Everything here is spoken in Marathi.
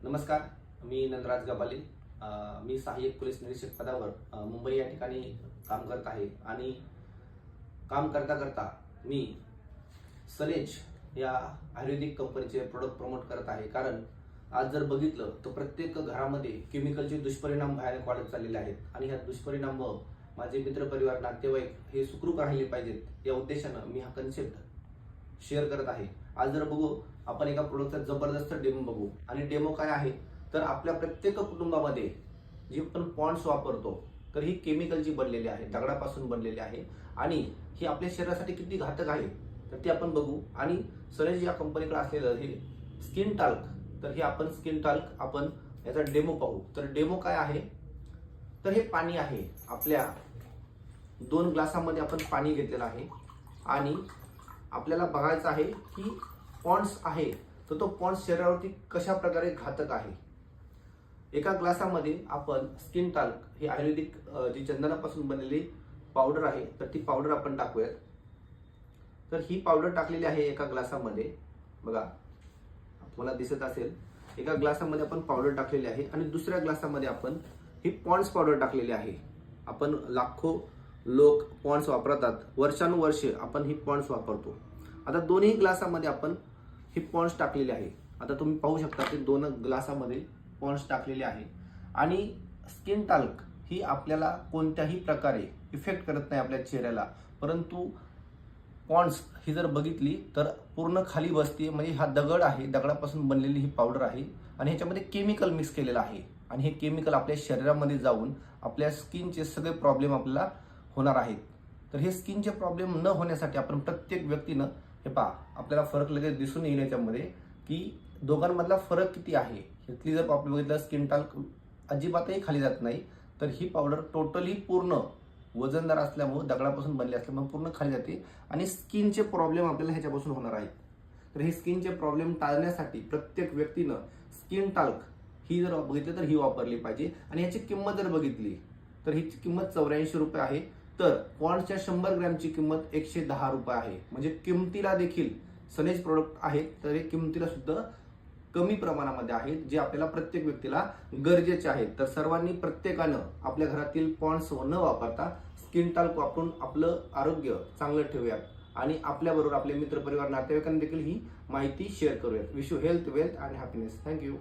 नमस्कार, मी नंदराज गबाले. मी सहाय्यक पोलीस निरीक्षक पदावर मुंबई या ठिकाणी काम करत आहे आणि काम करता करता मी सनेज या आयुर्वेदिक कंपनीचे प्रोडक्ट प्रमोट करत आहे. कारण आज जर बघितलं तर प्रत्येक घरामध्ये केमिकलचे दुष्परिणाम भयानक वाढत चाललेले आहेत आणि ह्या दुष्परिणाम माझे मित्रपरिवार नातेवाईक हे सुखरूप राहिले पाहिजेत या उद्देशानं मी हा कन्सेप्ट शेअर करत आहे. आज जर बघू आपण एका प्रोडक्टचा जबरदस्त डेमो बघू आणि डेमो काय आहे तर आपल्या प्रत्येक कुटुंबामध्ये जे आपण पॉन्ड्स वापरतो तर ही केमिकलची बनलेली आहे, दगडापासून बनलेली आहे आणि ही आपल्या शरीरासाठी किती घातक आहे तर ते आपण बघू. आणि सनेज या कंपनीकडे असलेलं हे स्किन टाल्क, तर हे आपण स्किन टाल्क आपण याचा डेमो पाहू. तर डेमो काय आहे तर हे पाणी आहे, आपल्या 2 ग्लासामध्ये आपण पाणी घेतलेलं आहे आणि आपल्याला बघायचं आहे की पॉन्ड्स आहे तर तो पॉन्ड्स शरीरावरती कशा प्रकारे घातक आहे. एका ग्लासामध्ये आपण स्किन टाल्क ही आयुर्वेदिक जी चंदनापासून बनलेली पावडर आहे तर ती पावडर आपण टाकूयात. तर ही पावडर टाकलेली आहे एका ग्लासामध्ये, बघा तुम्हाला दिसत असेल. एका ग्लासामध्ये आपण पावडर टाकलेली आहे आणि दुसऱ्या ग्लासामध्ये आपण ही पॉन्ड्स पावडर टाकलेली आहे. आपण लाखो लोक पॉन्ड्स वापरतात, वर्षानुवर्षे आपण ही पॉन्ड्स वापरतो. आता दोन्ही ग्लासामध्ये आपण ही पॉन्ड्स टाकलेली आहे. आता तुम्ही पाहू शकता की 2 ग्लासामध्ये पॉन्ड्स टाकलेले आहे आणि स्किन टाल्क ही आपल्याला कोणत्याही प्रकारे इफेक्ट करत नाही आपल्या चेहऱ्याला, परंतु पॉन्ड्स ही जर बघितली तर पूर्ण खाली बसते. म्हणजे हा दगड आहे, दगडापासून बनलेली ही पावडर आहे आणि ह्याच्यामध्ये केमिकल मिक्स केलेलं आहे आणि हे केमिकल आपल्या शरीरामध्ये जाऊन आपल्या स्किनचे सगळे प्रॉब्लेम आपल्याला होणार आहेत. तर हे स्किनचे प्रॉब्लेम न होण्यासाठी आपण प्रत्येक व्यक्तीनं हे पहा, आपल्याला फरक लगेच दिसून येईल याच्यामध्ये की दोघांमधला फरक किती आहे. इथली जर आपण बघितलं स्किन टाल्क अजिबातही खाली जात नाही, तर ही पावडर टोटली पूर्ण वजनदार असल्यामुळे, दगडापासून बनली असल्यामुळे पूर्ण खाली जाते आणि स्किनचे प्रॉब्लेम आपल्याला ह्याच्यापासून होणार आहेत. तर हे स्किनचे प्रॉब्लेम टाळण्यासाठी प्रत्येक व्यक्तीनं स्किन टाल्क ही जर बघितली तर ही वापरली पाहिजे. आणि याची किंमत जर बघितली तर हिची किंमत 84 रुपये आहे. तर पॉन्ड्सच्या 100 ग्रॅमची किंमत 110 रुपये आहे. म्हणजे किमतीला देखील सनेज प्रोडक्ट आहेत तर हे किमतीला सुद्धा कमी प्रमाणामध्ये आहेत, जे आपल्याला प्रत्येक व्यक्तीला गरजेचे आहेत. तर सर्वांनी प्रत्येकानं आपल्या घरातील पॉन्ड्स न वापरता स्किन टाल्क वापरून आपलं आरोग्य चांगलं ठेवूयात आणि आपल्याबरोबर आपले मित्रपरिवार नातेवाईकांना देखील ही माहिती शेअर करूयात. Wish you health, wealth and happiness. Thank you.